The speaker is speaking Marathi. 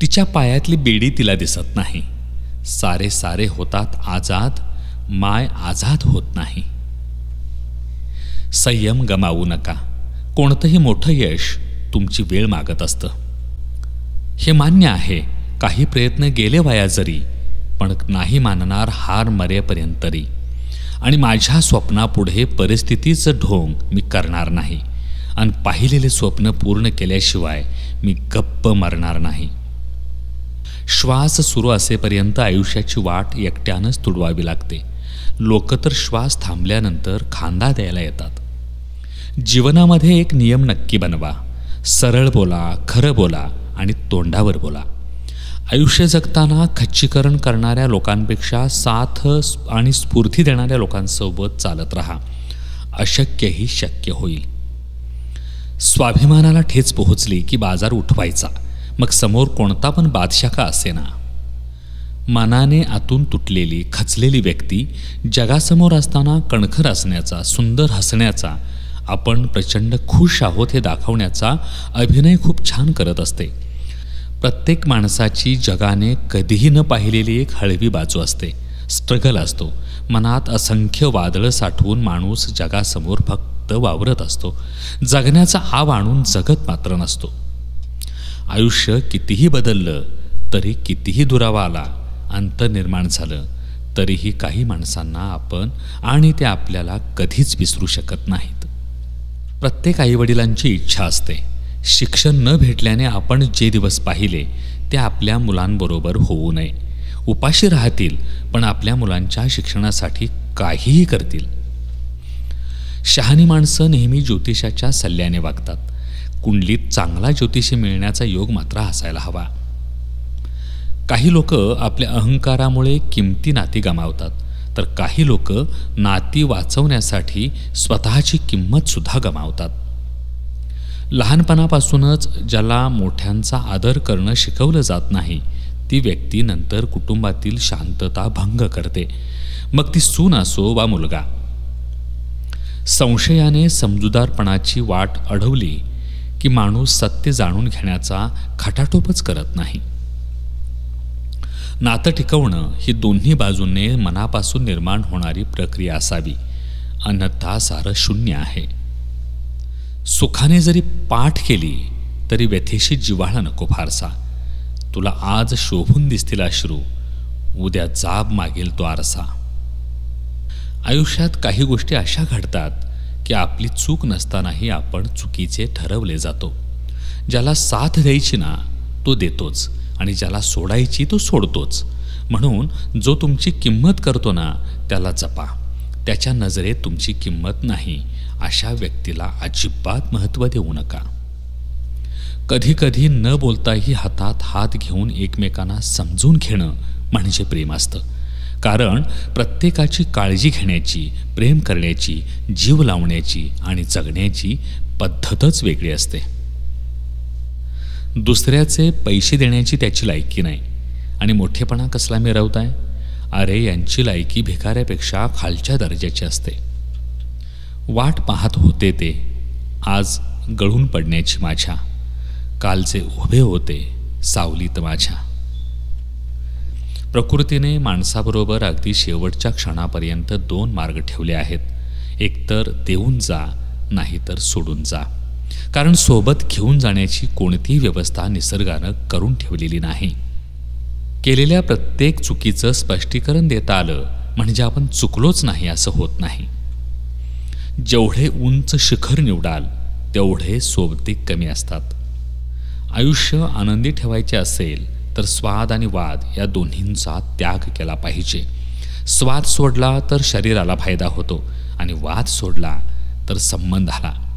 तिच्या पायातली बेडी तिला दिसत नाही. सारे सारे होतात आजाद, माय आजाद होत नाही. संयम गमावू नका. कोणतंही मोठं यश तुमची वेळ मागत असतं. हे मान्य आहे, काही प्रयत्न गेले वाया जरी, पण नाही मानणार हार मरेपर्यंत तरी. आणि माझ्या स्वप्नापुढे परिस्थितीचं ढोंग मी करणार नाही. आणि पाहिलेले स्वप्न पूर्ण केल्याशिवाय मी गप्प मरणार नाही. श्वास सुरू असेपर्यंत आयुष्याची वाट एकट्यानंच तुडवावी लागते. लोक तर श्वास थांबल्यानंतर खांदा द्यायला येतात. जीवनामध्ये एक नियम नक्की बनवा. सरळ बोला, खरं बोला आणि तोंडावर बोला. आयुष्य जगताना खच्चीकरण करणाऱ्या लोकांपेक्षा साथ आणि स्फूर्ती देणाऱ्या लोकांसोबत चालत राहा. अशक्यही शक्य होईल. स्वाभिमानाला ठेच पोहोचली की बाजार उठवायचा, मग समोर कोणता पण बादशाह का असेना. मनाने आतून तुटलेली खचलेली व्यक्ती जगासमोर असताना कणखर असण्याचा, सुंदर हसण्याचा, आपण प्रचंड खुश आहोत हे दाखवण्याचा अभिनय खूप छान करत असते. प्रत्येक माणसाची जगाने कधीही न पाहिलेली एक हळवी बाजू असते. स्ट्रगल असतो. मनात असंख्य वादळं साठवून माणूस जगासमोर फक्त वावरत असतो. जगण्याचा आव आणून जगत मात्र नसतो. आयुष्य कितीही बदललं तरी, कितीही दुरावा आला, अंतर निर्माण झालं तरीही काही माणसांना आपण आणि ते आपल्याला कधीच विसरू शकत नाहीत. प्रत्येक आईवडिलांची इच्छा असते, शिक्षण न भेटल्याने आपण जे दिवस पाहिले ते आपल्या मुलांबरोबर होऊ नये. उपाशी राहतील पण आपल्या मुलांच्या शिक्षणासाठी काहीही करतील. शहाणी माणसं नेहमी ज्योतिषाच्या सल्ल्याने वागतात. कुंडलीत चांगला ज्योतिषी मिळण्याचा योग मात्र असायला हवा. काही लोक आपल्या अहंकारामुळे किमती नाती गमावतात, तर काही लोक नाती वाचवण्यासाठी स्वतःची किंमत सुद्धा गमावतात. लहानपणापासूनच ज्याला मोठ्यांचा आदर करणं शिकवलं जात नाही, ती व्यक्ती नंतर कुटुंबातील शांतता भंग करते. मग ती सून असो वा मुलगा. संशयाने समजूतदारपणाची वाट अडवली की माणूस सत्य जाणून घेण्याचा खटाटोपच करत नाही. नातं टिकवणं ही दोन्ही बाजूंनी मनापासून निर्माण होणारी प्रक्रिया असावी, अन्यथा सारं शून्य आहे. सुखाने जरी पाठ केली तरी व्यथेशी जिव्हाळा नको फारसा. तुला आज शोभून दिसतील अश्रू, उद्या जाब मागेल तो आरसा. आयुष्यात काही गोष्टी अशा घडतात की आपली चूक नसतानाही आपण चुकीचे ठरवले जातो. ज्याला साथ द्यायची ना तो देतोच आणि ज्याला सोडायची तो सोडतोच. म्हणून जो तुमची किंमत करतो ना त्याला जपा. त्याच्या नजरेत तुमची किंमत नाही अशा व्यक्तीला अजिबात महत्त्व देऊ नका. कधी कधी न बोलताही हातात हात घेऊन एकमेकांना समजून घेणं म्हणजे प्रेम असतं. कारण प्रत्येकाची काळजी घेण्याची, प्रेम करण्याची, जीव लावण्याची आणि जगण्याची पद्धतच वेगळी असते. दुसऱ्याचे पैसे देण्याची त्याची लायकी नाही आणि मोठेपणा कसला मिरवताय? अरे यांची लायकी भिकाऱ्यापेक्षा खालच्या दर्जाची असते. वाट पाहत होते ते आज गळून पडण्याची माझ्या, कालचे उभे होते सावलीत माझ्या. प्रकृतीने माणसाबरोबर अगदी शेवटच्या क्षणापर्यंत दोन मार्ग ठेवले आहेत. एकतर देऊन जा, नाहीतर सोडून जा. कारण सोबत घेऊन जाण्याची कोणतीही व्यवस्था निसर्गानं करून ठेवलेली नाही. केलेल्या प्रत्येक चुकीचं स्पष्टीकरण देता आलं म्हणजे आपण चुकलोच नाही असं होत नाही. जेवढे उंच शिखर निवडाल तेवढे सोबती कमी असतात. आयुष्य आनंदी ठेवायचे असेल तर स्वाद आणि वाद या दोन्हींचा त्याग केला पाहिजे. स्वाद सोडला तर शरीराला फायदा होतो आणि वाद सोडला तर संबंधाला.